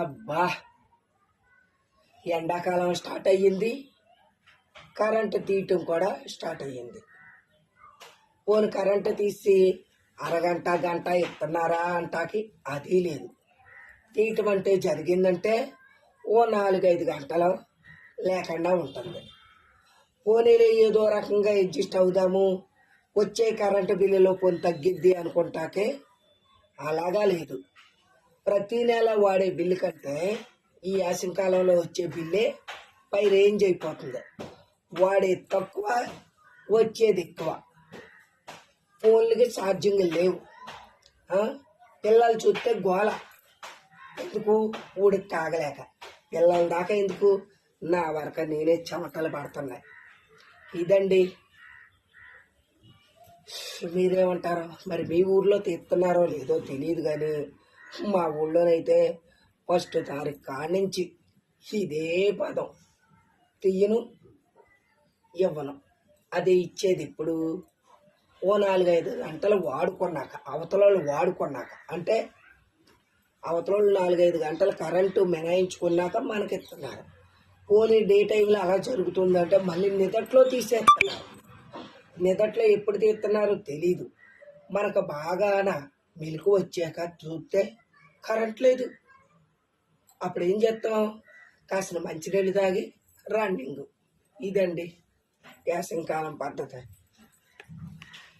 అబ్బా, ఎండాకాలం స్టార్ట్ అయ్యింది, కరెంటు తీయటం కూడా స్టార్ట్ అయ్యింది. పోను కరెంటు తీసి అరగంట గంట ఇస్తున్నారా అంటాకి అది లేదు. తీయటం అంటే జరిగిందంటే ఓ 4-5 గంటలు లేకుండా ఉంటుంది. పోనీలో ఏదో రకంగా అడ్జస్ట్ అవుదాము, వచ్చే కరెంటు బిల్లులో పోను తగ్గిద్ది అనుకుంటాకే అలాగా లేదు. ప్రతీ నెల వాడే బిల్లు కంటే ఈ యాసంకాలంలో వచ్చే బిల్లే పై రేంజ్ అయిపోతుంది. వాడేది తక్కువ, వచ్చేది ఎక్కువ. ఫోన్లకి ఛార్జింగ్ లేవు. పిల్లలు చూస్తే గోల, ఎందుకు ఊడికి కాగలేక. పిల్లల దాకా ఎందుకు, నా వరకు నేనే చెమటలు పడుతున్నాయి. ఇదండి. మీరేమంటారో మరి, మీ ఊర్లో తీస్తున్నారో లేదో తెలియదు, కానీ మా ఊళ్ళోనైతే 1వ తారీఖు కాడి నుంచి ఇదే పదం, తీయను ఇవ్వను. అది ఇచ్చేది ఇప్పుడు ఓ 4-5 గంటలు వాడుకున్నాక, అవతల వాడుకున్నాక, అంటే అవతల 4-5 గంటలు కరెంటు మినాయించుకున్నాక మనకి ఇస్తున్నారు. పోనీ డే టైంలో అలా జరుగుతుందంటే మళ్ళీ నిదట్లో తీసేస్తున్నారు. నిదట్లో ఎప్పుడు తీస్తున్నారో తెలీదు. మనకు బాగాన మెలకు వచ్చాక చూస్తే కరెంట్ లేదు. అప్పుడు ఏం చేస్తాం, కాసిన మంచినీళ్ళు తాగి రన్నింగ్. ఇదండి వేసవికాలం పద్ధతి.